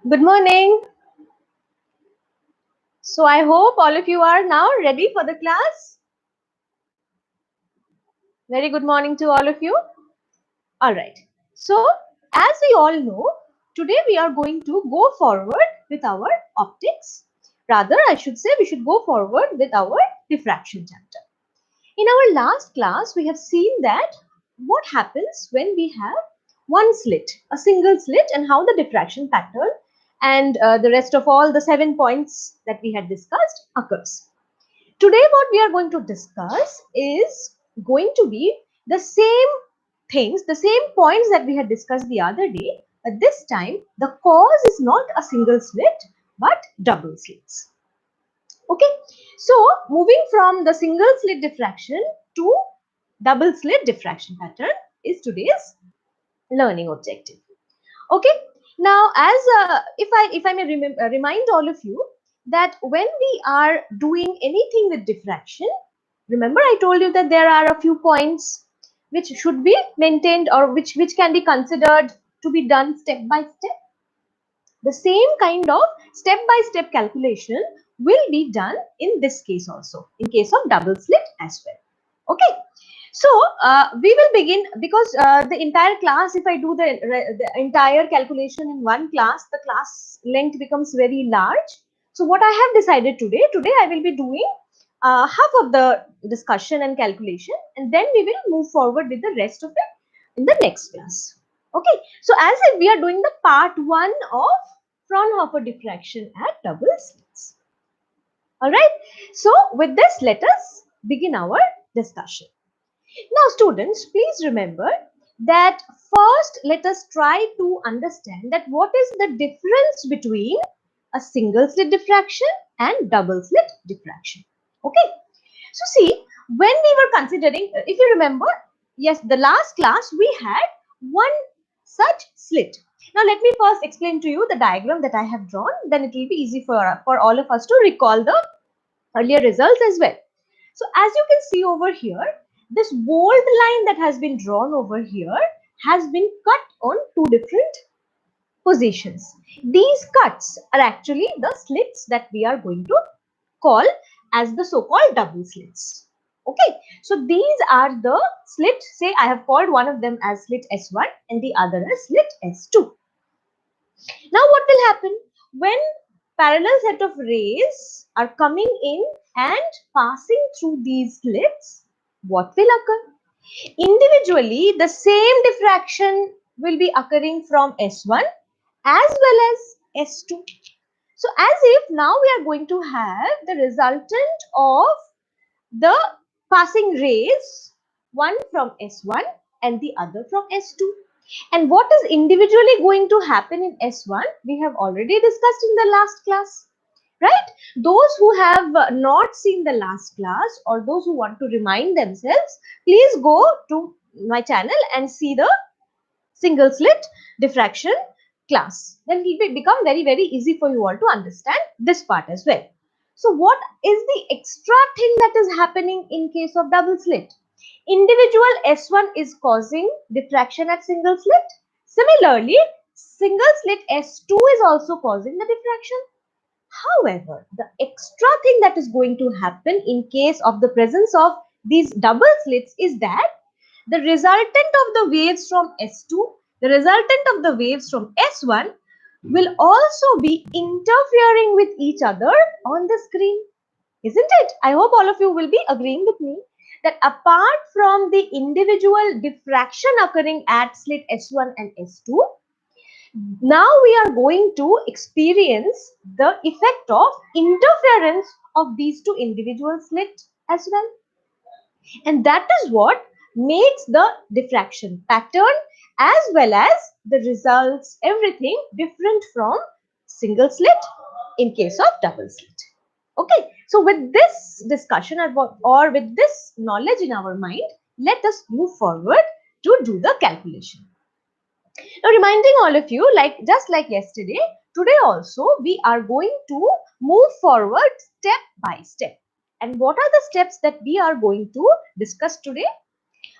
Good morning. So I hope all of you are now ready for the class. Very good morning to all of you. All right. So as we all know, today we are going to go forward with our optics. Rather, I should say we should go forward with our diffraction chapter. In our last class, we have seen that what happens when we have one slit, a single slit, and how the diffraction pattern and the rest of all the 7 points that we had discussed occurs. Today, what we are going to discuss is going to be the same things, the same points that we had discussed the other day, but this time the cause is not a single slit but double slits. Okay, so moving from the single slit diffraction to double slit diffraction pattern is today's learning objective. Okay, now as if I may remind all of you that when we are doing anything with diffraction, remember I told you that there are a few points which should be maintained or which can be considered to be done step by step. The same kind of step by step calculation will be done in this case also, in case of double slit as well. Okay, so we will begin because the entire class, if I do the entire calculation in one class, the class length becomes very large. So what I have decided today I will be doing half of the discussion and calculation, and then we will move forward with the rest of it in the next class. Okay, so as if we are doing the part 1 of Fraunhofer diffraction at double slits. All right, so with this, let us begin our discussion. Now, students, please remember that first let us try to understand that what is the difference between a single slit diffraction and double slit diffraction. Okay, so see, when we were considering, if you remember, yes, the last class we had one such slit. Now, let me first explain to you the diagram that I have drawn, then it will be easy for all of us to recall the earlier results as well. So as you can see over here, this bold line that has been drawn over here has been cut on two different positions. These cuts are actually the slits that we are going to call as the so-called double slits. Okay, so these are the slits. Say I have called one of them as slit S1 and the other as slit S2. Now what will happen when parallel set of rays are coming in and passing through these slits? What will occur? Individually, the same diffraction will be occurring from S1 as well as S2. So as if now we are going to have the resultant of the passing rays, one from S1 and the other from S2. And what is individually going to happen in S1, we have already discussed in the last class, right? Those who have not seen the last class or those who want to remind themselves, please go to my channel and see the single slit diffraction class. Then it will become very easy for you all to understand this part as well. So what is the extra thing that is happening in case of double slit? Individual S1 is causing diffraction at single slit. Similarly, single slit S2 is also causing the diffraction. However, the extra thing that is going to happen in case of the presence of these double slits is that the resultant of the waves from S2, the resultant of the waves from S1 will also be interfering with each other on the screen. Isn't it? I hope all of you will be agreeing with me that apart from the individual diffraction occurring at slit S1 and S2, now we are going to experience the effect of interference of these two individual slits as well. And that is what makes the diffraction pattern as well as the results, everything different from single slit in case of double slit. Okay, so with this discussion or with this knowledge in our mind, let us move forward to do the calculation. Now, reminding all of you, just like yesterday, today also we are going to move forward step by step. And what are the steps that we are going to discuss today?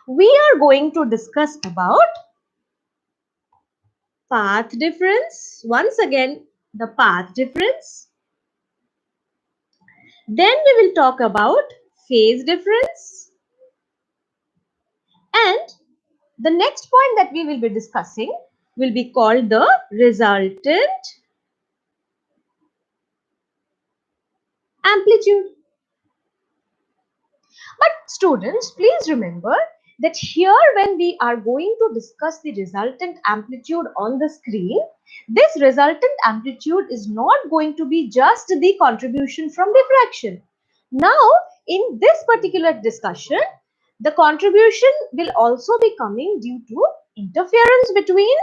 We are going to discuss about path difference. Once again, the path difference. Then we will talk about phase difference. And the next point that we will be discussing will be called the resultant amplitude. But students, please remember that here when we are going to discuss the resultant amplitude on the screen, this resultant amplitude is not going to be just the contribution from diffraction. Now, in this particular discussion, the contribution will also be coming due to interference between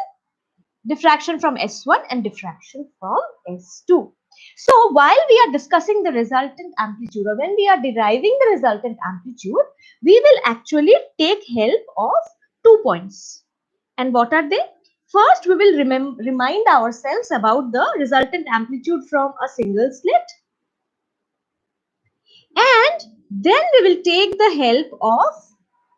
diffraction from S1 and diffraction from S2. So while we are discussing the resultant amplitude, or when we are deriving the resultant amplitude, we will actually take help of 2 points. And what are they? First, we will remind ourselves about the resultant amplitude from a single slit. And then we will take the help of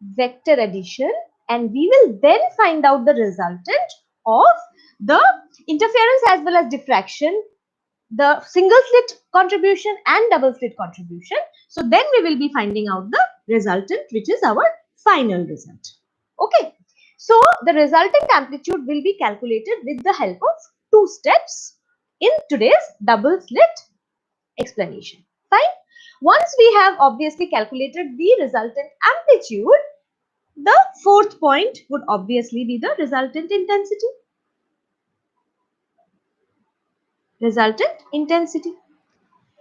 vector addition, and we will then find out the resultant of the interference as well as diffraction, the single slit contribution and double slit contribution. So then we will be finding out the resultant, which is our final result. Okay. So the resultant amplitude will be calculated with the help of 2 steps in today's double slit explanation. Fine. Once we have obviously calculated the resultant amplitude, the fourth point would obviously be the resultant intensity. Resultant intensity.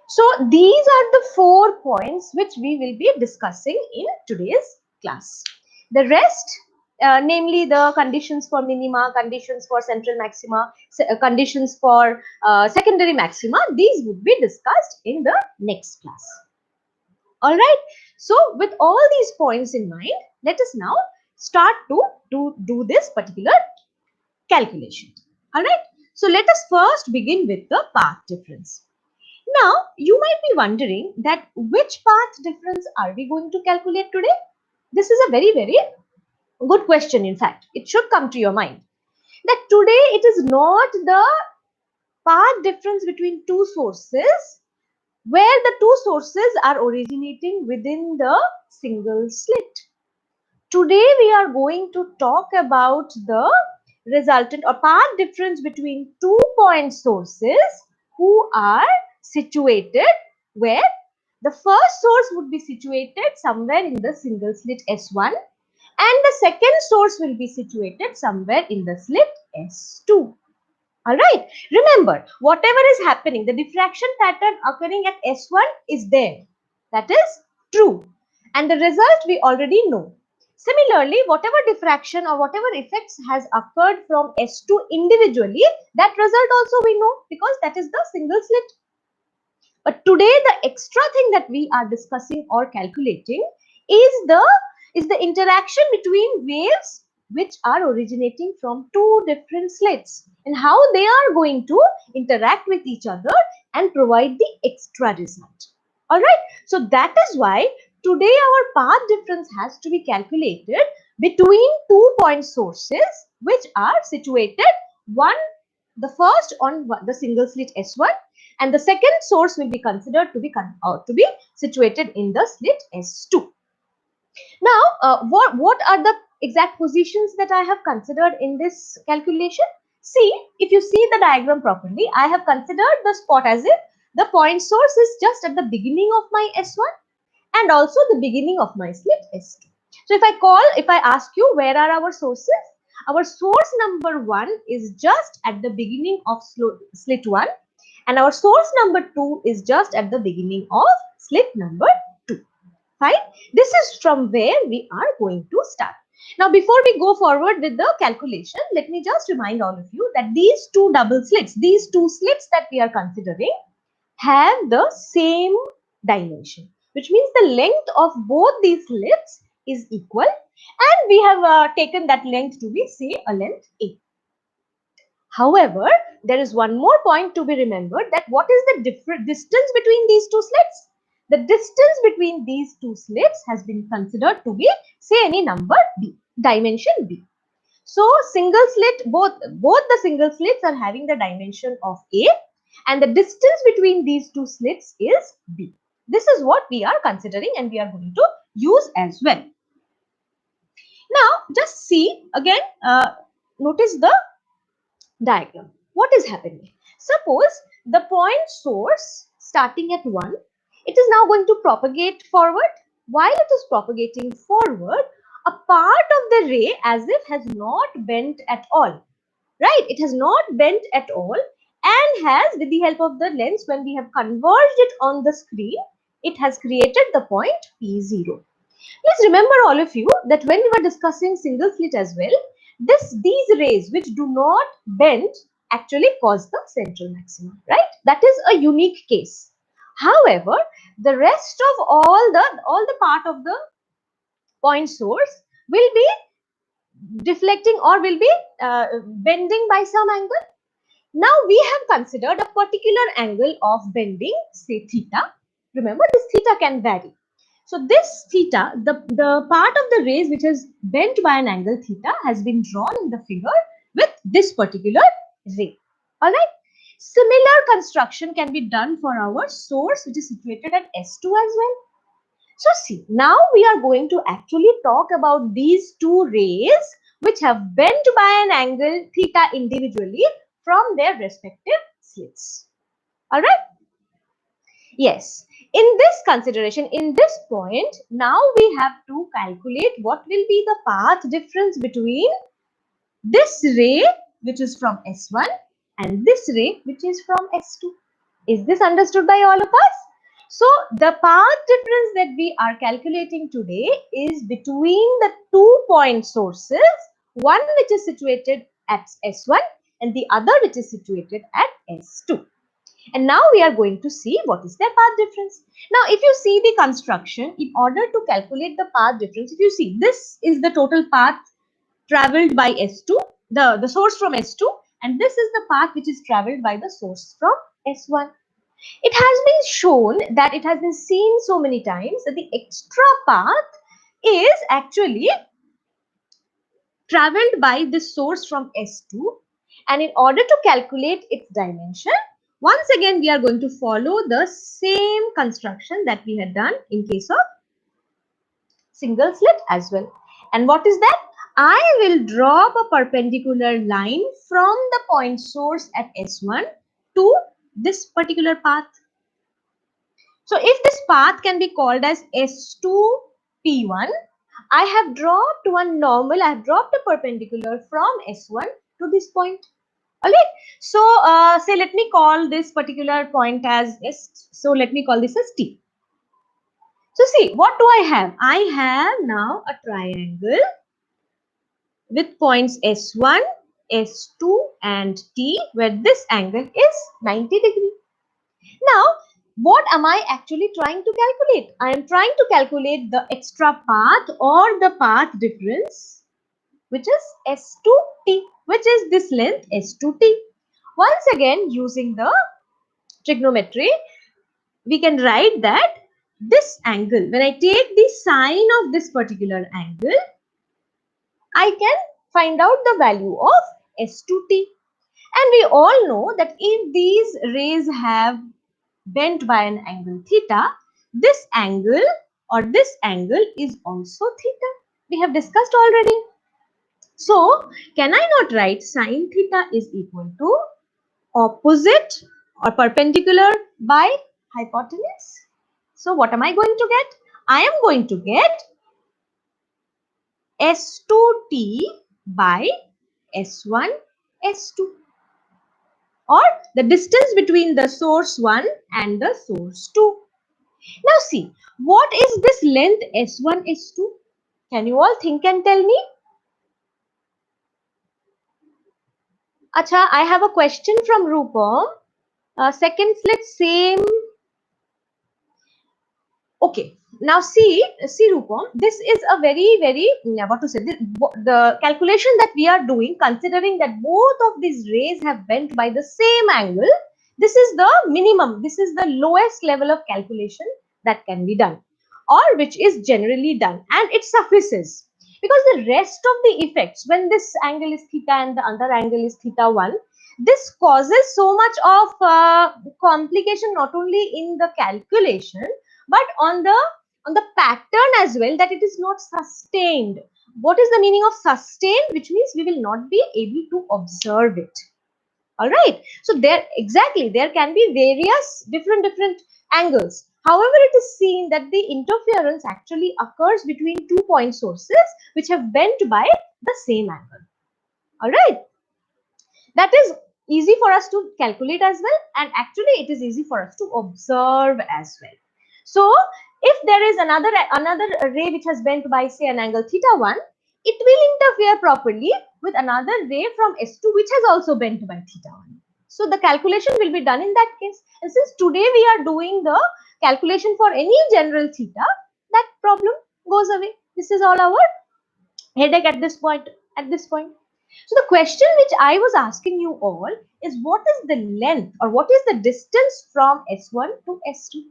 So these are the 4 points which we will be discussing in today's class. The rest, namely the conditions for minima, conditions for central maxima, conditions for secondary maxima, these would be discussed in the next class. All right. So with all these points in mind, let us now start to do this particular calculation. All right. So let us first begin with the path difference. Now, you might be wondering that which path difference are we going to calculate today? This is a very, very good question. In fact, it should come to your mind that today it is not the path difference between two sources where the two sources are originating within the single slit. Today we are going to talk about the resultant or path difference between 2-point sources who are situated where the first source would be situated somewhere in the single slit S1 and the second source will be situated somewhere in the slit S2. Alright, remember whatever is happening, the diffraction pattern occurring at S1 is there. That is true. And the result we already know. Similarly, whatever diffraction or whatever effects has occurred from S2 individually, that result also we know because that is the single slit. But today the extra thing that we are discussing or calculating is the interaction between waves which are originating from two different slits and how they are going to interact with each other and provide the extra result. All right. So that is why today our path difference has to be calculated between 2-point sources which are situated the first on the single slit S1 and the second source will be considered to be situated in the slit S2. Now, what are the exact positions that I have considered in this calculation? See, if you see the diagram properly, I have considered the spot as if the point source is just at the beginning of my S1 and also the beginning of my slit S2. So if I ask you where are our sources, our source number 1 is just at the beginning of slit 1 and our source number 2 is just at the beginning of slit number 2. Fine. This is from where we are going to start. Now, before we go forward with the calculation, let me just remind all of you that these two double slits, these two slits that we are considering have the same dimension, which means the length of both these slits is equal and we have taken that length to be, say, a length A. However, there is one more point to be remembered, that what is the distance between these two slits? The distance between these two slits has been considered to be, say, any number B, dimension B. So, single slit, both the single slits are having the dimension of A and the distance between these two slits is B. This is what we are considering and we are going to use as well. Now, just see again, notice the diagram. What is happening? Suppose the point source starting at 1, it is now going to propagate forward. While it is propagating forward, a part of the ray as if has not bent at all. Right? It has not bent at all and has, with the help of the lens, when we have converged it on the screen, it has created the point P0. Please remember all of you that when we were discussing single slit as well, these rays which do not bend actually cause the central maximum, right? That is a unique case. However, the rest of all the part of the point source will be deflecting or will be bending by some angle. Now we have considered a particular angle of bending, say theta. Remember, this theta can vary. So this theta, the part of the rays which is bent by an angle theta has been drawn in the figure with this particular ray. Alright. Similar construction can be done for our source which is situated at S2 as well. So see, now we are going to actually talk about these two rays which have bent by an angle theta individually from their respective slits. Alright? Yes. In this consideration, in this point, now we have to calculate what will be the path difference between this ray which is from S1 and this ray which is from S2. Is this understood by all of us? So, the path difference that we are calculating today is between the 2 point sources, one which is situated at S1 and the other which is situated at S2. And now we are going to see what is their path difference. Now, if you see the construction, in order to calculate the path difference, if you see, this is the total path traveled by S2, the source from S2, and this is the path which is traveled by the source from S1. It has been shown that it has been seen so many times that the extra path is actually traveled by this source from S2, and in order to calculate its dimension, once again we are going to follow the same construction that we had done in case of single slit as well. And what is that? I will drop a perpendicular line from the point source at S1 to this particular path. So if this path can be called as S2 P1, I have dropped one normal, I have dropped a perpendicular from S1 to this point. Alright, so say let me call this particular point as S, so let me call this as T. So see, what do I have? I have now a triangle with points S1, S2 and T where this angle is 90 degrees. Now, what am I actually trying to calculate? I am trying to calculate the extra path or the path difference which is S2T, which is this length S2T. Once again, using the trigonometry, we can write that this angle, when I take the sine of this particular angle, I can find out the value of S2T. And we all know that if these rays have bent by an angle theta, this angle or this angle is also theta. We have discussed already. So, can I not write sine theta is equal to opposite or perpendicular by hypotenuse? So, what am I going to get? I am going to get S2T by S1 S2, or the distance between the source 1 and the source 2. Now see, what is this length S1 S2? Can you all think and tell me? Acha, I have a question from Rupam. Second slit same. Okay, now see Rupam, this is a very, what to say, the calculation that we are doing, considering that both of these rays have bent by the same angle, this is the minimum, this is the lowest level of calculation that can be done or which is generally done, and it suffices because the rest of the effects, when this angle is theta and the other angle is theta 1, This causes so much of complication not only in the calculation but on the pattern as well, that it is not sustained. What is the meaning of sustained? Which means we will not be able to observe it. All right. So there can be various different angles. However, it is seen that the interference actually occurs between 2 point sources which have bent by the same angle. All right. That is easy for us to calculate as well, and actually it is easy for us to observe as well. So if there is another ray which has bent by say an angle theta1, it will interfere properly with another ray from S2 which has also bent by theta1. So the calculation will be done in that case. And since today we are doing the calculation for any general theta, that problem goes away. This is all our headache at this point. So the question which I was asking you all is, what is the length or what is the distance from S1 to S2?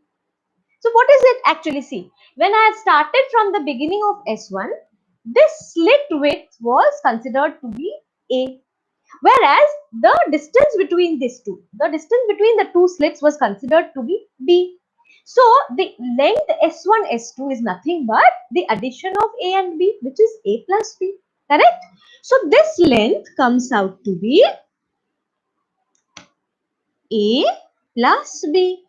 So what is it actually? See, when I started from the beginning of S1, this slit width was considered to be A, whereas the distance between the two slits was considered to be B. So the length S1, S2 is nothing but the addition of A and B, which is A plus B, correct? So this length comes out to be A plus B,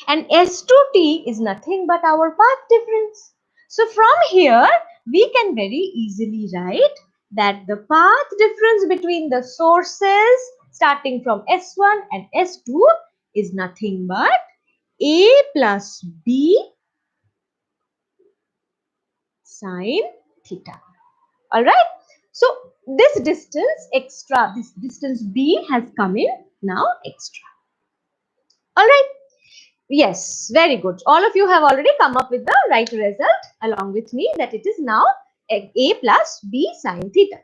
and S2T is nothing but our path difference. So from here, we can very easily write that the path difference between the sources starting from S1 and S2 is nothing but A plus B sine theta. All right. So this distance B has come in now extra. All right. Yes, very good. All of you have already come up with the right result along with me, that it is now A plus B sine theta.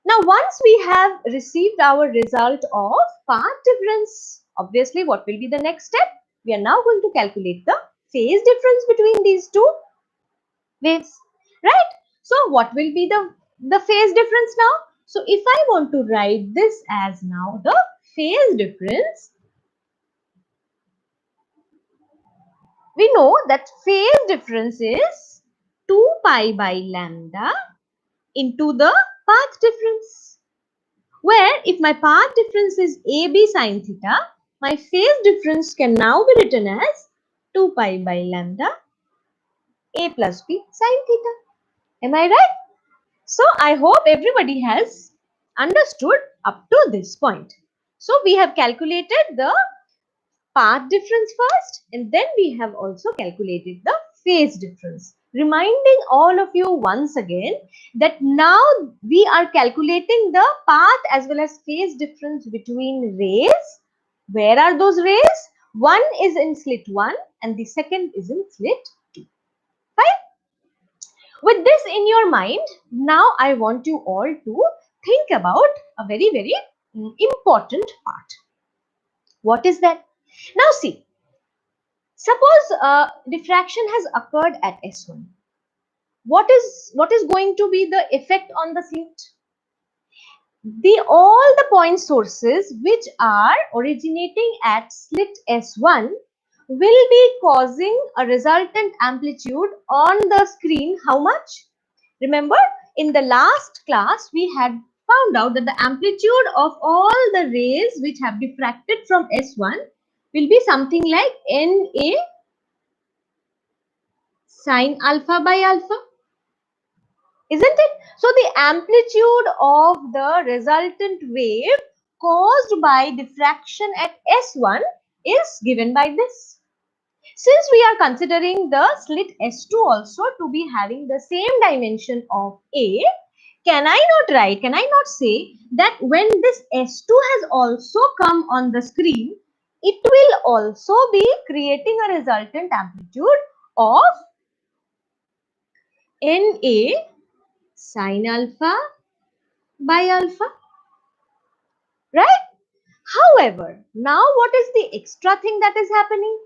Now, once we have received our result of path difference, obviously what will be the next step? We are now going to calculate the phase difference between these two waves, right? So what will be the phase difference now? So if I want to write this as now the phase difference, we know that phase difference is 2 pi by lambda into the path difference, where if my path difference is AB sine theta, my phase difference can now be written as 2 pi by lambda A plus B sine theta. Am I right? So I hope everybody has understood up to this point. So we have calculated the path difference first, and then we have also calculated the phase difference. Reminding all of you once again that now we are calculating the path as well as phase difference between rays. Where are those rays? One is in slit 1 and the second is in slit 2. Fine. With this in your mind, now I want you all to think about a very important part. What is that? Now see, suppose diffraction has occurred at S1. What is going to be the effect on the slit? All the point sources which are originating at slit S1 will be causing a resultant amplitude on the screen. How much? Remember, in the last class we had found out that the amplitude of all the rays which have diffracted from S1 will be something like NA sine alpha by alpha, isn't it? So the amplitude of the resultant wave caused by diffraction at S1 is given by this. Since we are considering the slit S2 also to be having the same dimension of A, can I not say that when this S2 has also come on the screen, it will also be creating a resultant amplitude of NA sine alpha by alpha, right? However, now what is the extra thing that is happening?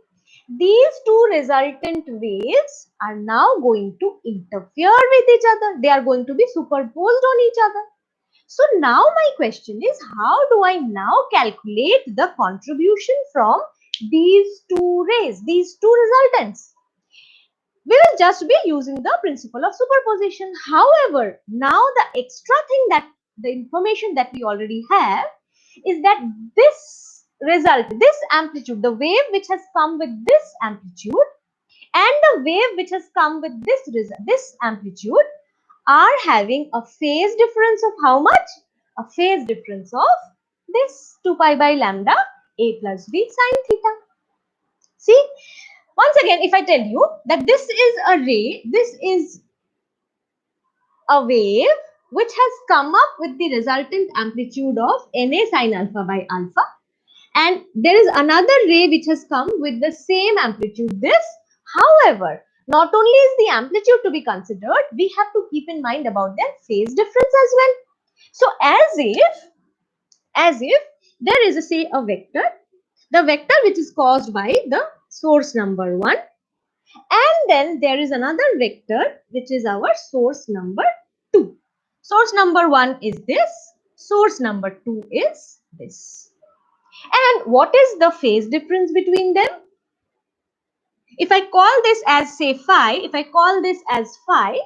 These two resultant waves are now going to interfere with each other. They are going to be superposed on each other. So now my question is, how do I now calculate the contribution from these two rays, these two resultants? We will just be using the principle of superposition. However, now the extra thing, that the information that we already have is that this result, this amplitude, the wave which has come with this amplitude and the wave which has come with this amplitude are having a phase difference of how much? A phase difference of this 2 pi by lambda a plus b sine theta. See, once again, if I tell you that this is a ray, this is a wave which has come up with the resultant amplitude of Na sine alpha by alpha, and there is another ray which has come with the same amplitude, this. However, not only is the amplitude to be considered, we have to keep in mind about their phase difference as well. So as if there is say a vector, the vector which is caused by the source number 1, and then there is another vector which is our source number 2. Source number 1 is this, source number 2 is this. And what is the phase difference between them? If I call this as say phi, if I call this as phi,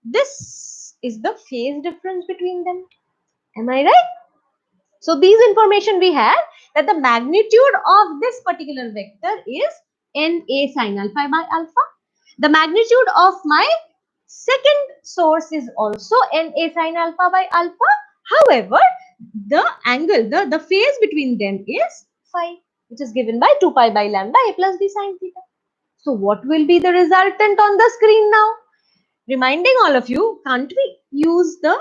this is the phase difference between them. Am I right? So these information we have, that the magnitude of this particular vector is Na sin alpha by alpha. The magnitude of my second source is also Na sin alpha by alpha. However, the angle, the phase between them is phi, which is given by 2 pi by lambda a plus b sine theta. So what will be the resultant on the screen now? Reminding all of you, can't we use the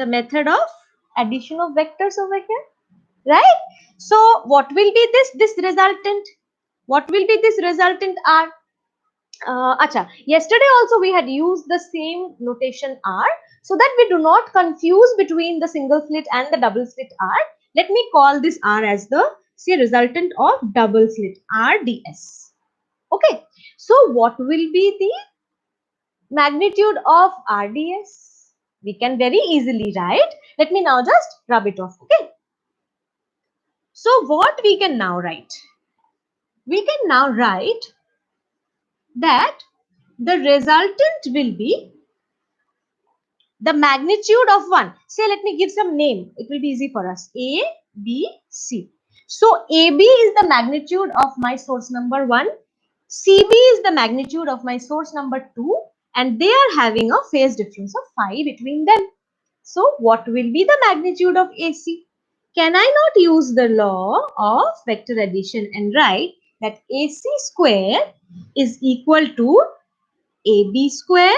method of addition of vectors over here? Right? So what will be this resultant? What will be this resultant R? Acha, yesterday also we had used the same notation R, so that we do not confuse between the single slit and the double slit R. Let me call this R as the say resultant of double slit, RDS. Okay, so what will be the magnitude of RDS? We can very easily write. Let me now just rub it off. Okay. So what we can now write? We can now write that the resultant will be the magnitude of one. Say, let me give some name. It will be easy for us. A, B, C. So AB is the magnitude of my source number 1. CB is the magnitude of my source number 2. And they are having a phase difference of phi between them. So what will be the magnitude of AC? Can I not use the law of vector addition and write that AC square is equal to AB square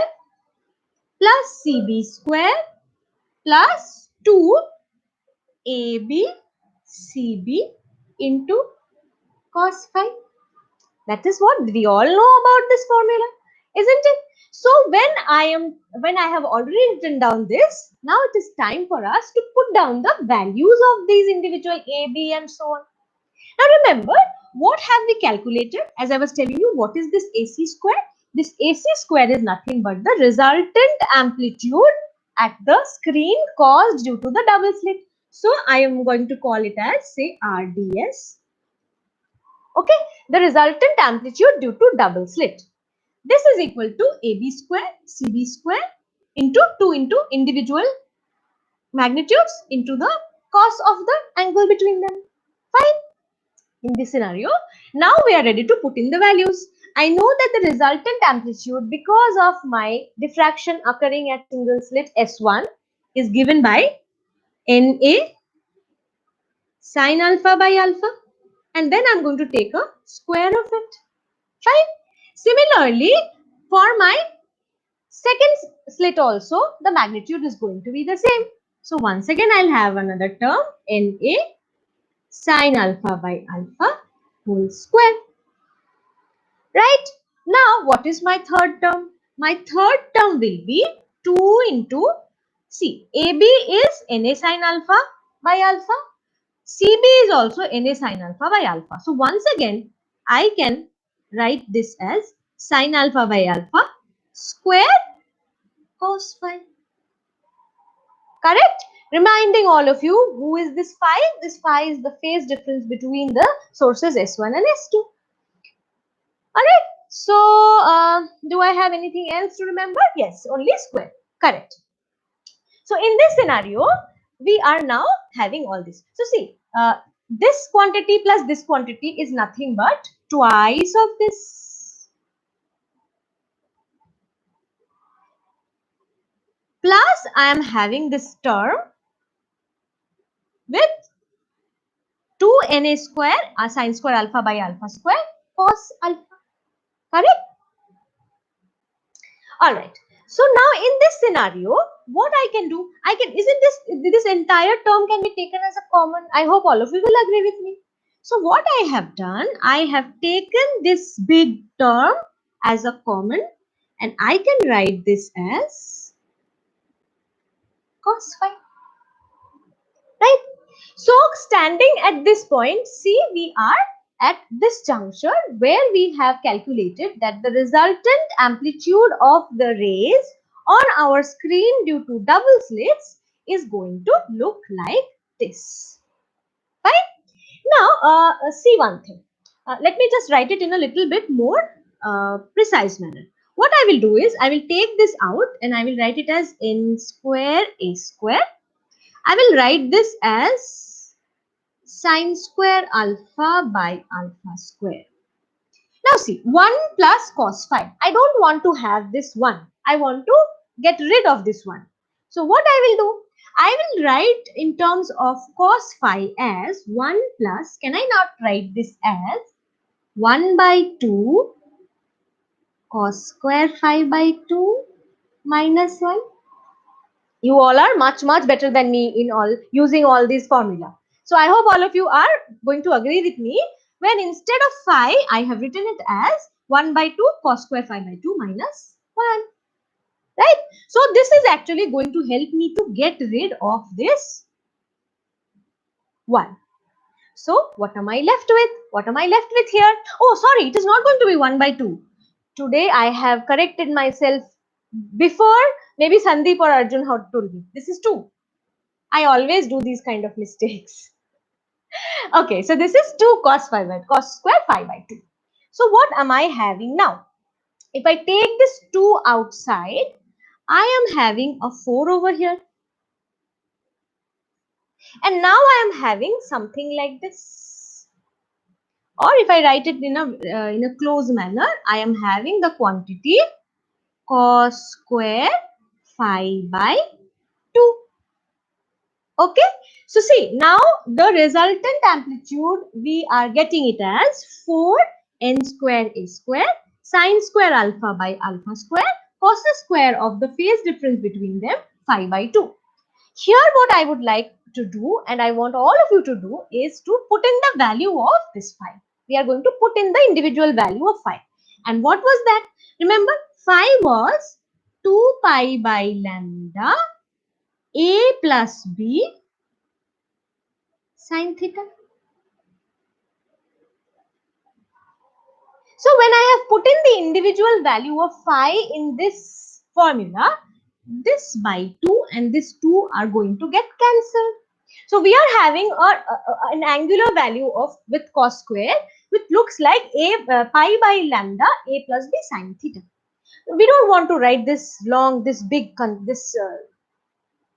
plus CB square plus 2 CB into cos phi? That is what we all know about this formula, isn't it? So when I have already written down this, now it is time for us to put down the values of these individual A, B and so on. Now remember, what have we calculated? As I was telling you, what is this AC square? This AC square is nothing but the resultant amplitude at the screen caused due to the double slit. So I am going to call it as say RDS. Okay, the resultant amplitude due to double slit. This is equal to AB square, CB square into 2 into individual magnitudes into the cos of the angle between them. Fine. In this scenario, now we are ready to put in the values. I know that the resultant amplitude, because of my diffraction occurring at single slit S1, is given by Na sin alpha by alpha, and then I'm going to take a square of it. Fine. Similarly, for my second slit also, the magnitude is going to be the same. So once again, I'll have another term, Na sin alpha by alpha whole square. Right? Now, what is my third term? My third term will be 2 into, see, AB is Na sin alpha by alpha. CB is also Na sin alpha by alpha. So once again, I can write this as sin alpha by alpha square cos phi. Correct? Reminding all of you, who is this phi? This phi is the phase difference between the sources S1 and S2. Alright, so do I have anything else to remember? Yes, only square. Correct. So in this scenario, we are now having all this. So see, this quantity plus this quantity is nothing but twice of this. Plus I am having this term with 2 na square sine square alpha by alpha square cos alpha. Correct? Alright. So now in this scenario, what I can do, isn't this entire term can be taken as a common? I hope all of you will agree with me. So what I have done, I have taken this big term as a common and I can write this as cos phi. Right? So standing at this point, see, we are at this juncture where we have calculated that the resultant amplitude of the rays on our screen due to double slits is going to look like this. Right? Now, see one thing. Let me just write it in a little bit more precise manner. What I will do is, I will take this out and I will write it as n square a square. I will write this as sine square alpha by alpha square. Now see, 1 plus cos phi. I don't want to have this 1. I want to get rid of this 1. So what I will do? I will write in terms of cos phi as 1 plus, can I not write this as 1 by 2 cos square phi by 2 minus 1? You all are much better than me in all using all these formula. So I hope all of you are going to agree with me when instead of phi I have written it as 1 by 2 cos square phi by 2 minus 1. Right? So this is actually going to help me to get rid of this 1. So what am I left with? What am I left with here? Oh, sorry, it is not going to be 1 by 2. Today I have corrected myself before maybe Sandeep or Arjun had told me. This is 2. I always do these kind of mistakes. Okay, so this is 2 cos phi by cos square phi by 2. So what am I having now? If I take this 2 outside, I am having a 4 over here. And now I am having something like this. Or if I write it in a closed manner, I am having the quantity cos square phi by 2. Okay, so see, now the resultant amplitude we are getting it as 4 n square a square sine square alpha by alpha square cos square of the phase difference between them phi by 2. Here what I would like to do, and I want all of you to do, is to put in the value of this phi. We are going to put in the individual value of phi. And what was that? Remember, phi was 2 pi by lambda a plus b sine theta. So when I have put in the individual value of phi in this formula, this by 2 and this 2 are going to get cancelled. So we are having an angular value of with cos square which looks like pi by lambda a plus b sine theta. We don't want to write this long, this big,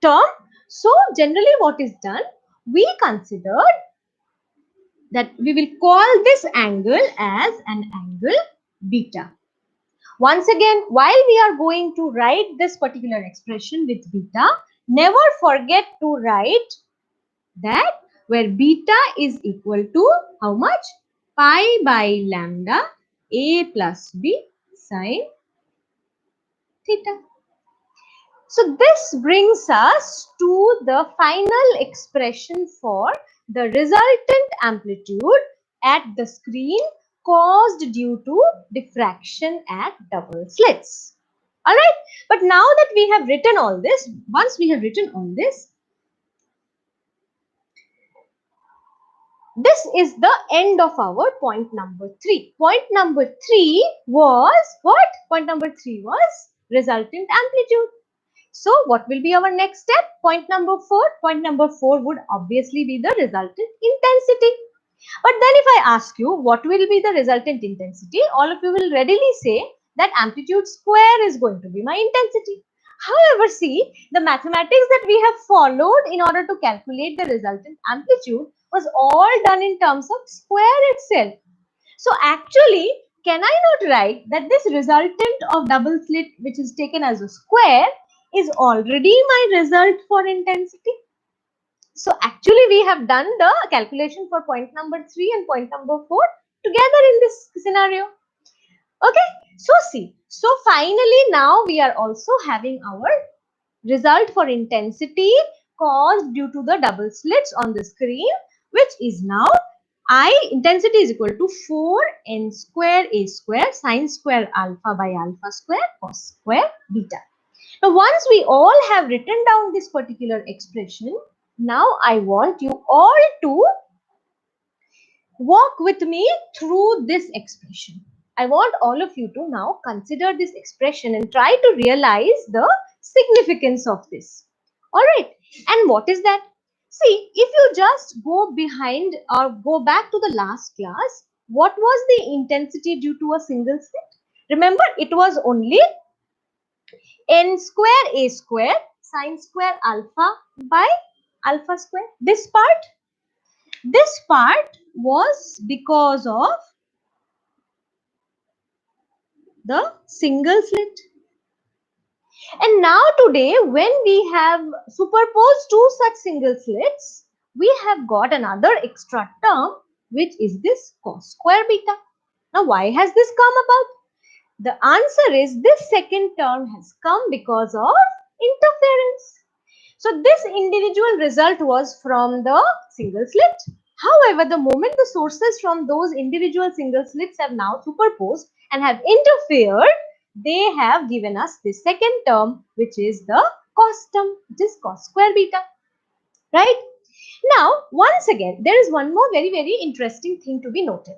term. So generally what is done, we considered that we will call this angle as an angle beta. Once again, while we are going to write this particular expression with beta, never forget to write that where beta is equal to how much? Pi by lambda a plus b sine theta. So this brings us to the final expression for the resultant amplitude at the screen caused due to diffraction at double slits. Alright, but now that we have written all this, once we have written all this, this is the end of our point number 3. Point number 3 was what? Point number 3 was resultant amplitude. So what will be our next step? Point number 4. Point number 4 would obviously be the resultant intensity. But then if I ask you what will be the resultant intensity, all of you will readily say that amplitude square is going to be my intensity. However, see, the mathematics that we have followed in order to calculate the resultant amplitude was all done in terms of square itself. So actually, can I not write that this resultant of double slit, which is taken as a square, is already my result for intensity? So actually we have done the calculation for point number 3 and point number 4 together in this scenario. Okay, so see, so finally now we are also having our result for intensity caused due to the double slits on the screen, which is now I intensity is equal to 4n square a square sine square alpha by alpha square cos square beta. Now, once we all have written down this particular expression, now I want you all to walk with me through this expression. I want all of you to now consider this expression and try to realize the significance of this. All right. And what is that? See, if you just go behind or go back to the last class, what was the intensity due to a single slit? Remember, it was only n square a square sine square alpha by alpha square. This part was because of the single slit. And now today, when we have superposed two such single slits, we have got another extra term, which is this cos square beta. Now, why has this come about? The answer is this second term has come because of interference. So this individual result was from the single slit. However, the moment the sources from those individual single slits have now superposed and have interfered, they have given us the second term, which is the cos term, which is cos square beta, right? Now, once again, there is one more very interesting thing to be noted.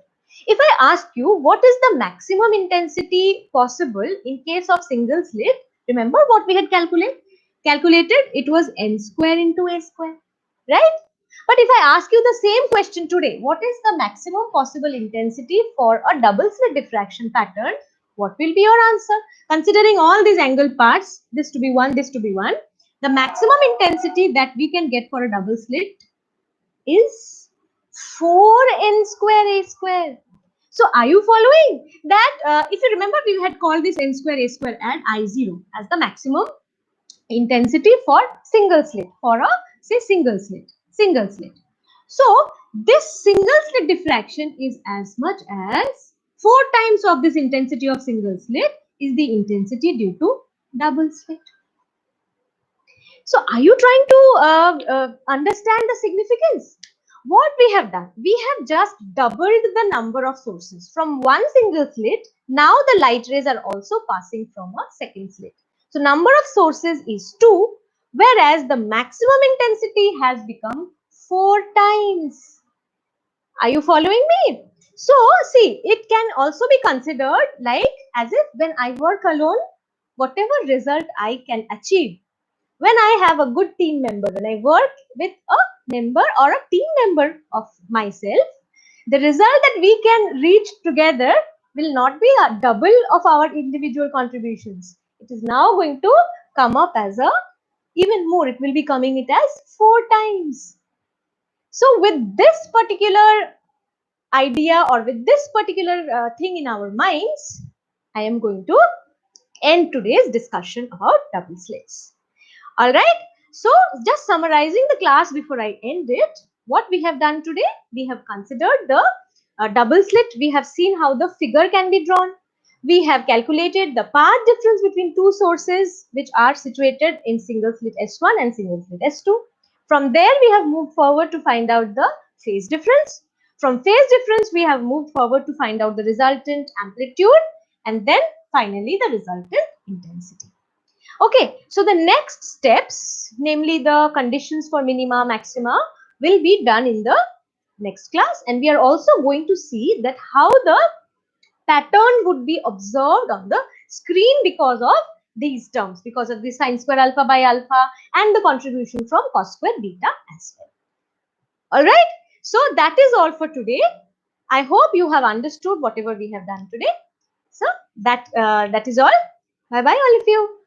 If I ask you what is the maximum intensity possible in case of single slit, remember what we had calculated? It was n square into a square, right? But if I ask you the same question today, what is the maximum possible intensity for a double slit diffraction pattern? What will be your answer? Considering all these angle parts, this to be 1, this to be 1, the maximum intensity that we can get for a double slit is 4n square a square. So are you following that? If you remember, we had called this n square a square and I0 as the maximum intensity for single slit, for a say single slit. So this single slit diffraction is as much as 4 times of this intensity of single slit is the intensity due to double slit. So are you trying to understand the significance? What we have done, we have just doubled the number of sources. From one single slit, now the light rays are also passing from a second slit. So number of sources is 2, whereas the maximum intensity has become 4 times. Are you following me? So see, it can also be considered like as if when I work alone, whatever result I can achieve, when I have a good team member, when I work with a member or a team member of myself, the result that we can reach together will not be a double of our individual contributions. It is now going to come up as a even more. It will be coming it as 4 times. So with this particular idea or with this particular thing in our minds, I am going to end today's discussion about double slits. All right. So just summarizing the class before I end it, what we have done today, we have considered the double slit. We have seen how the figure can be drawn. We have calculated the path difference between two sources which are situated in single slit S1 and single slit S2. From there, we have moved forward to find out the phase difference. From phase difference, we have moved forward to find out the resultant amplitude and then finally the resultant intensity. Okay, so the next steps, namely the conditions for minima, maxima, will be done in the next class, and we are also going to see that how the pattern would be observed on the screen because of these terms because of the sine square alpha by alpha and the contribution from cos square beta as well. All right. So that is all for today. I hope you have understood whatever we have done today. So that is all. Bye bye all of you.